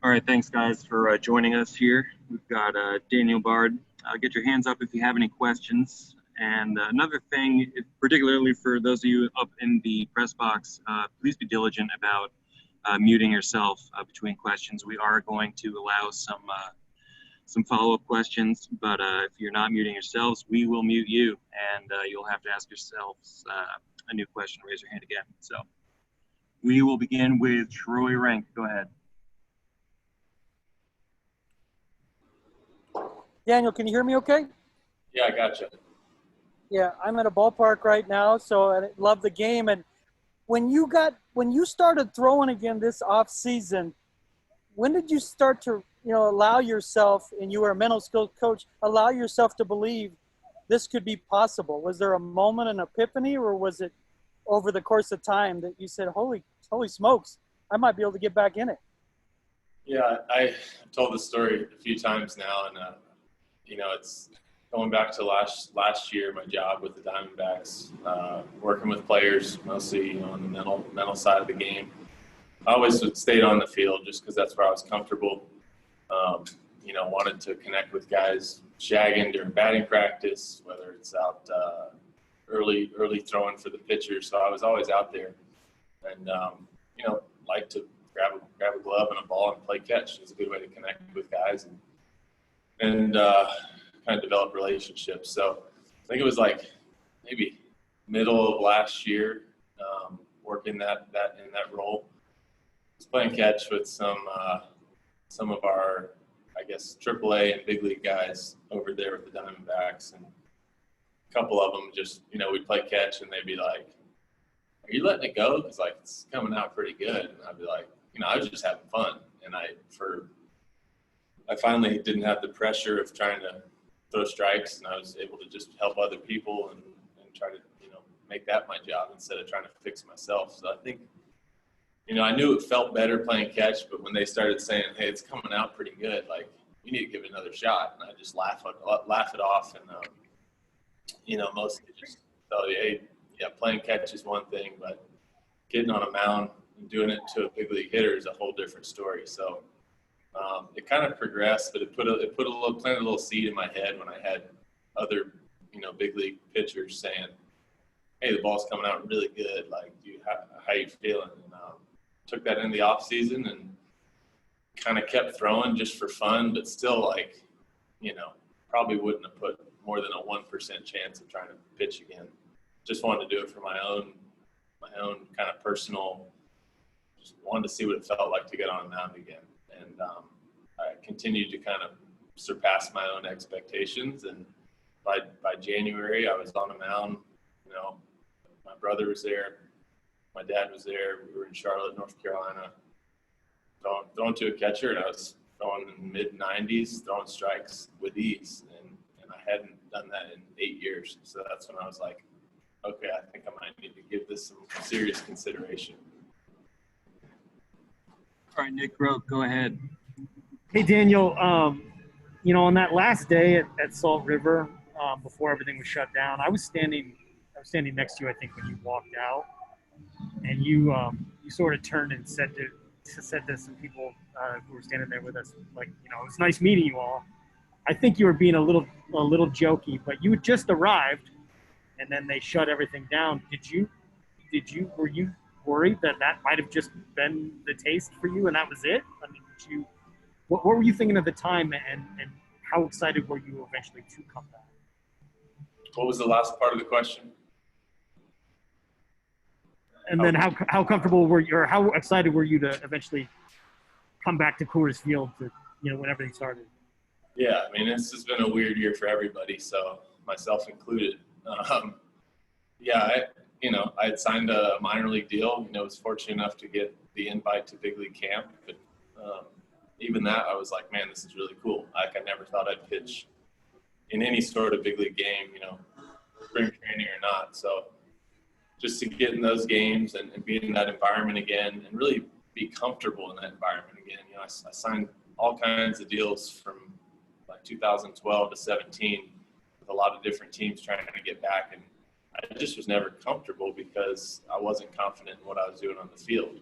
All right, thanks guys for joining us here. We've got Daniel Bard. Get your hands up if you have any questions. And another thing, particularly for those of you up in the press box, please be diligent about muting yourself between questions. We are going to allow some follow-up questions, but if you're not muting yourselves, we will mute you, and you'll have to ask yourselves a new question. Raise your hand again. So we will begin with Troy Rank. Go ahead. Daniel, can you hear me okay? Yeah, I gotcha. Yeah, I'm at a ballpark right now, so I love the game. And when you started throwing again this off season, when did you start to, allow yourself, and you were a mental skills coach, allow yourself to believe this could be possible? Was there a moment, an epiphany, or was it over the course of time that you said, holy smokes, I might be able to get back in it? Yeah, I've told this story a few times now, and it's going back to last year, my job with the Diamondbacks, working with players mostly, on the mental side of the game. I always stayed on the field just because that's where I was comfortable. Wanted to connect with guys shagging during batting practice, whether it's out early throwing for the pitcher. So I was always out there, and like to grab a glove and a ball and play catch. It's a good way to connect with guys and kind of develop relationships. So I think it was like maybe middle of last year, working that in that role. I was playing catch with some of our, I guess, AAA and big league guys over there with the Diamondbacks, and a couple of them just, we'd play catch and they'd be like, "Are you letting it go? Because it's coming out pretty good." And I'd be like, I was just having fun, and I finally didn't have the pressure of trying to throw strikes, and I was able to just help other people and try to, make that my job instead of trying to fix myself. So I think, I knew it felt better playing catch, but when they started saying, "Hey, it's coming out pretty good, you need to give it another shot," and I just laugh it off, and mostly just tell you, "Hey, yeah, playing catch is one thing, but getting on a mound and doing it to a big league hitter is a whole different story." So it kind of progressed, but it planted a little seed in my head when I had other, big league pitchers saying, "Hey, the ball's coming out really good. How you feeling?" And took that in the off season and kind of kept throwing just for fun, but still probably wouldn't have put more than a 1% chance of trying to pitch again. Just wanted to do it for my own kind of personal, just wanted to see what it felt like to get on a mound again. And I continued to kind of surpass my own expectations. And by January, I was on a mound. My brother was there. My dad was there. We were in Charlotte, North Carolina, throwing to a catcher, and I was throwing in the mid-90s, throwing strikes with ease. And I hadn't done that in 8 years. So that's when I was like, okay, I think I might need to give this some serious consideration. All right, Nick Grote, go ahead. Hey, Daniel, on that last day at Salt River, before everything was shut down, I was standing next to you, I think, when you walked out, and you sort of turned and said to some people who were standing there with us, it was nice meeting you all. I think you were being a little jokey, but you had just arrived, and then they shut everything down. Were you worried that might have just been the taste for you and that was it? I mean, what were you thinking at the time, and how excited were you eventually to come back? What was the last part of the question? And then how comfortable were you, or how excited were you to eventually come back to Coors Field to, when everything started? Yeah, I mean, this has been a weird year for everybody, so myself included. I had signed a minor league deal. Was fortunate enough to get the invite to big league camp, but even that, I was like, man, this is really cool. I never thought I'd pitch in any sort of big league game, spring training or not. So just to get in those games and be in that environment again and really be comfortable in that environment again. I signed all kinds of deals from 2012 to 17 with a lot of different teams trying to get back, and I I just was never comfortable because I wasn't confident in what I was doing on the field.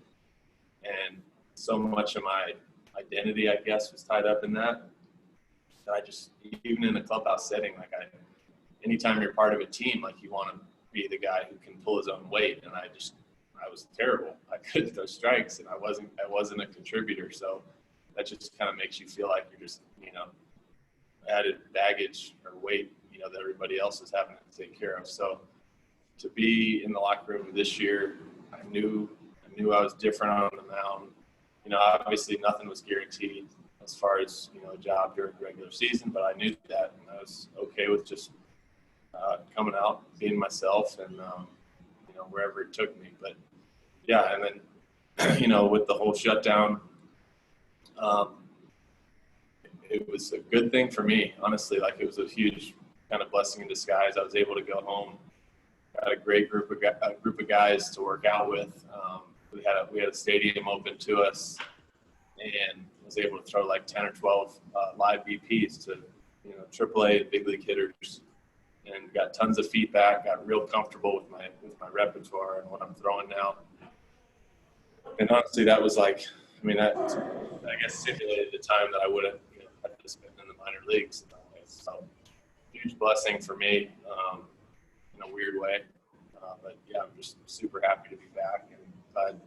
And so much of my identity, I guess, was tied up in that. And I just, even in the clubhouse setting, like anytime you're part of a team, like you want to be the guy who can pull his own weight. And I was terrible. I couldn't throw strikes, and I wasn't a contributor. So that just kind of makes you feel like you're just, added baggage or weight, that everybody else is having to take care of. So to be in the locker room this year, I knew I was different on the mound. Obviously nothing was guaranteed as far as, a job during the regular season, but I knew that, and I was okay with just coming out, being myself, and, wherever it took me. But yeah, and then, with the whole shutdown, it was a good thing for me, honestly. Like, it was a huge kind of blessing in disguise. I was able to go home, got a great group of guys to work out with. We had a stadium open to us, and was able to throw like 10 or 12 live BPs to, AAA and big league hitters, and got tons of feedback. Got real comfortable with my repertoire and what I'm throwing now. And honestly, that was like, that I guess simulated the time that I would have had to spend in the minor leagues. So huge blessing for me, in a weird way. But yeah, I'm just super happy to be back, and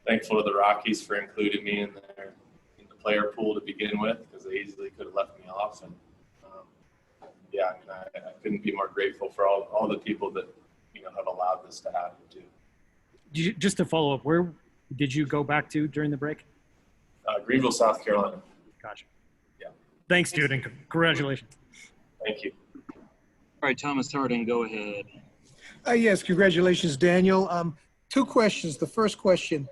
thankful to the Rockies for including me in the player pool to begin with, because they easily could have left me off. And yeah, I couldn't be more grateful for all the people that have allowed this to happen too. Just to follow up, where did you go back to during the break? Greenville, South Carolina. Gotcha. Yeah. Thanks, dude, and congratulations. Thank you. All right, Thomas Harding, go ahead. Yes, congratulations, Daniel. Two questions. The first question,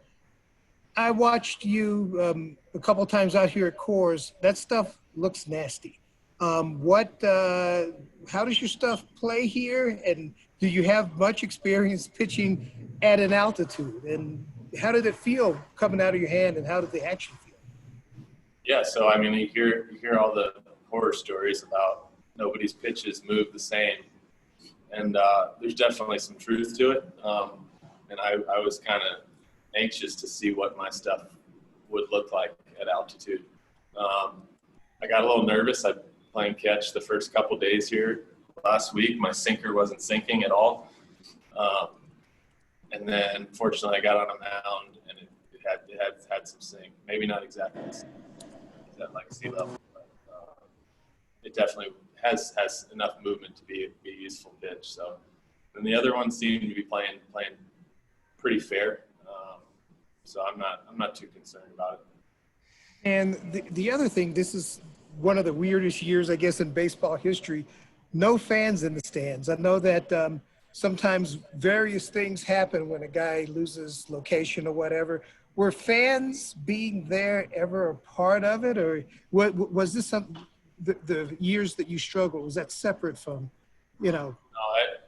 I watched you a couple times out here at Coors. That stuff looks nasty. How does your stuff play here? And do you have much experience pitching at an altitude? And how did it feel coming out of your hand, and how did the action feel? Yeah, so you hear all the horror stories about nobody's pitches move the same, and there's definitely some truth to it. And I was kind of anxious to see what my stuff would look like at altitude. I got a little nervous. I playing catch the first couple days here last week. My sinker wasn't sinking at all. And then fortunately I got on a mound, and it had some sink. Maybe not exactly at like sea level, but it definitely has enough movement to be a useful pitch. So, and the other one seemed to be playing pretty fair. So I'm not too concerned about it. And the other thing, this is one of the weirdest years, I guess, in baseball history. No fans in the stands. I know that sometimes various things happen when a guy loses location or whatever. Were fans being there ever a part of it, or was this something? The years that you struggled, was that separate from, No,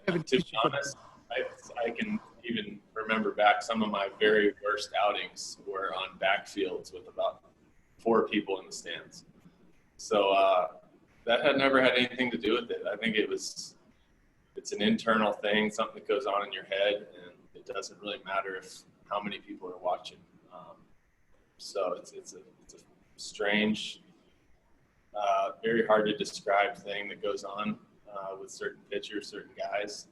to be honest, I can even remember back some of my very worst outings were on backfields with about 4 people in the stands. So that had never had anything to do with it. I think it's an internal thing, something that goes on in your head, and it doesn't really matter how many people are watching. So it's a strange, very hard to describe thing that goes on with certain pitchers, certain guys.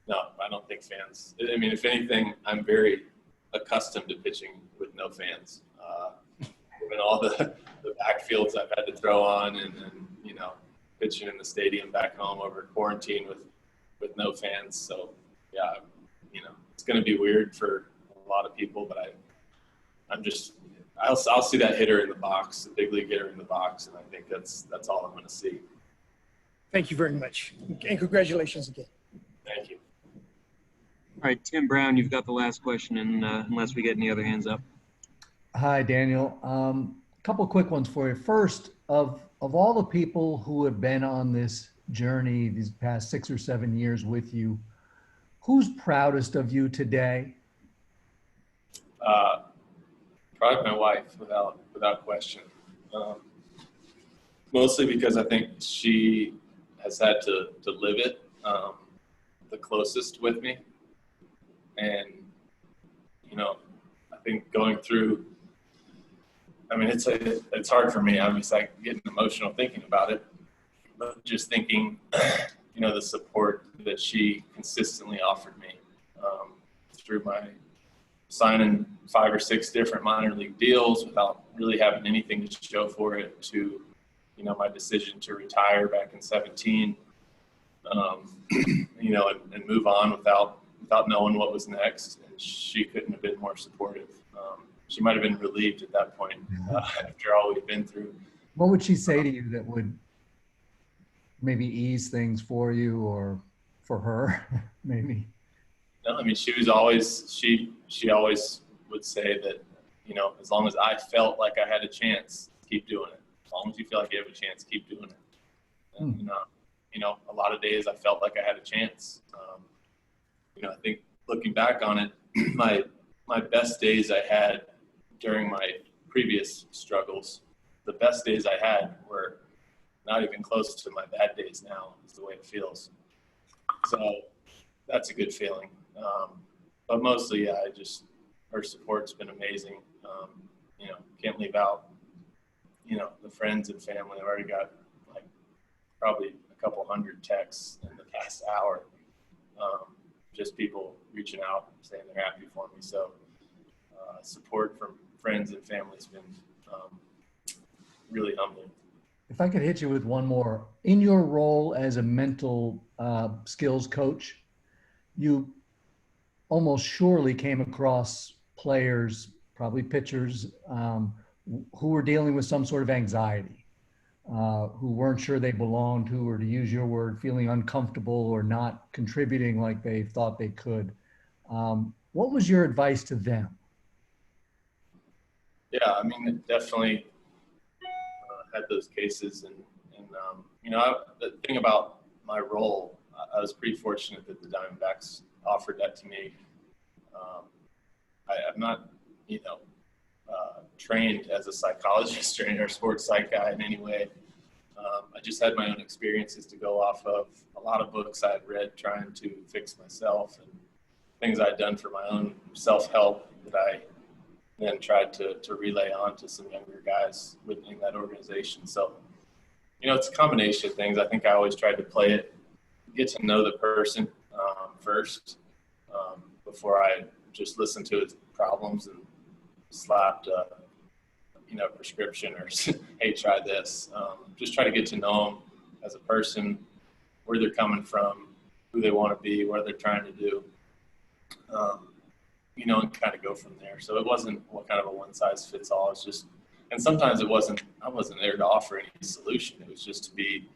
No, I don't think fans. If anything, I'm very accustomed to pitching with no fans. Given all the backfields I've had to throw on, and pitching in the stadium back home over quarantine with no fans. So yeah, it's going to be weird for a lot of people, but I'll see that hitter in the box, the big league hitter in the box, and I think that's all I'm going to see. Thank you very much, and congratulations again. Thank you. All right, Tim Brown, you've got the last question, and unless we get any other hands up. Hi, Daniel. A couple quick ones for you. First, of all the people who have been on this journey these past 6 or 7 years with you, who's proudest of you today? Probably my wife, without question. Mostly because I think she has had to live it. the closest with me. And, I think going through, it's hard for me. I'm just like getting emotional thinking about it, but just thinking, the support that she consistently offered me through my signing 5 or 6 different minor league deals without really having anything to show for it, to, my decision to retire back in 17, and move on without knowing what was next. And she couldn't have been more supportive. She might have been relieved at that point after all we've been through. What would she say to you that would maybe ease things for you, or for her, maybe? No, she was always, she always would say that, as long as I felt like I had a chance, keep doing it. As long as you feel like you have a chance, keep doing it. And, a lot of days I felt like I had a chance. I think looking back on it, my best days I had during my previous struggles, the best days I had were not even close to my bad days now, is the way it feels. So that's a good feeling. But mostly, yeah, her support's been amazing. Can't leave out, the friends and family. I've already got probably a couple hundred texts in the past hour. Just people reaching out, saying they're happy for me. So support from friends and family has been really humbling. If I could hit you with one more. In your role as a mental skills coach, you almost surely came across players, probably pitchers, who were dealing with some sort of anxiety, who weren't sure they belonged, who were, to use your word, feeling uncomfortable or not contributing like they thought they could. What was your advice to them? Yeah, definitely had those cases. And the thing about my role, I was pretty fortunate that the Diamondbacks offered that to me. I'm not, trained as a psychologist or sports psych guy in any way. I just had my own experiences to go off of, a lot of books I'd read trying to fix myself, and things I'd done for my own self-help that I then tried to relay on to some younger guys within that organization. So, it's a combination of things. I think I always tried to play it, get to know the person first before I just listened to his problems and slapped prescription or, hey, try this. Just try to get to know them as a person, where they're coming from, who they want to be, what they're trying to do, and kind of go from there. So it wasn't what kind of a one size fits all. It's just, and sometimes I wasn't there to offer any solution. It was just to be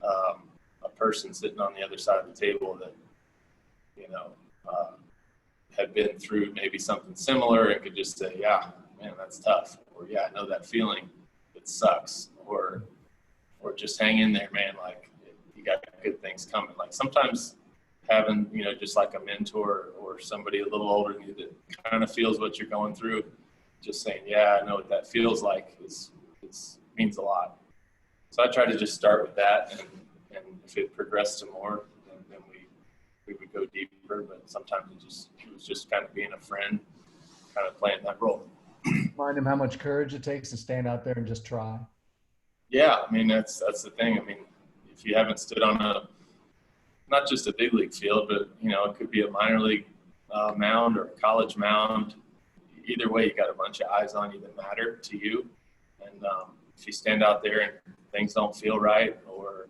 a person sitting on the other side of the table that, had been through maybe something similar and could just say, yeah, man, that's tough. Or, yeah, I know that feeling. It sucks. Or just hang in there, man. You got good things coming. Sometimes having, just like a mentor or somebody a little older than you that kind of feels what you're going through, just saying, yeah, I know what that feels like means a lot. So I try to just start with that, and if it progressed to more, then we would go deeper. But sometimes it was just kind of being a friend, kind of playing that role. Remind them how much courage it takes to stand out there and just try. Yeah, that's the thing. If you haven't stood on not just a big league field, but it could be a minor league mound or a college mound. Either way, you got a bunch of eyes on you that matter to you. And if you stand out there and things don't feel right, or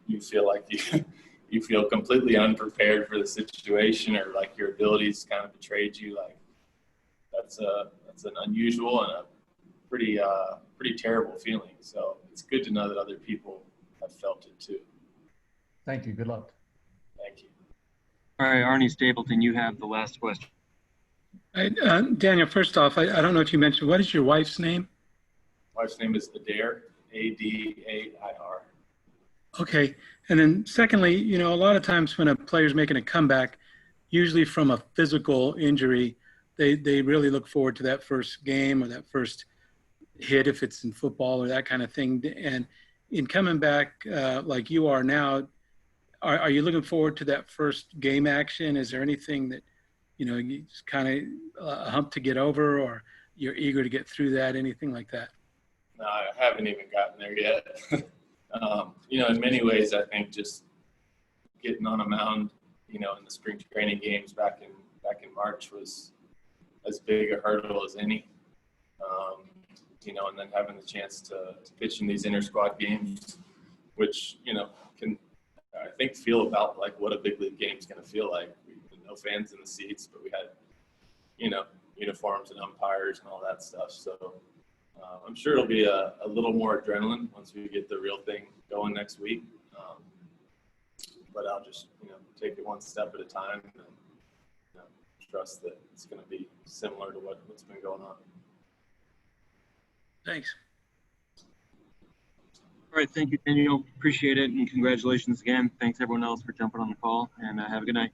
you feel like you feel completely unprepared for the situation, or like your abilities kind of betrayed you, that's an unusual and a pretty terrible feeling. So it's good to know that other people have felt it too. Thank you. Good luck. Thank you. All right, Arnie Stapleton, you have the last question. Daniel, first off, I don't know if you mentioned, what is your wife's name? Wife's name is Adair, Adair. Okay. And then secondly, a lot of times when a player's making a comeback, usually from a physical injury, they really look forward to that first game or that first hit, if it's in football or that kind of thing. And in coming back like you are now, are you looking forward to that first game action? Is there anything that, you just kind of a hump to get over, or you're eager to get through that, anything like that? No, I haven't even gotten there yet. In many ways, I think just getting on a mound, in the spring training games back in March was as big a hurdle as any. And then having the chance to pitch in these inter squad games, which, can, I think, feel about like what a big league game is going to feel like. No fans in the seats, but we had, uniforms and umpires and all that stuff. So I'm sure it'll be a little more adrenaline once we get the real thing going next week. But I'll just, take it one step at a time and, trust that it's going to be similar to what's been going on. Thanks. All right, thank you, Daniel. Appreciate it, and congratulations again. Thanks everyone else for jumping on the call, and have a good night.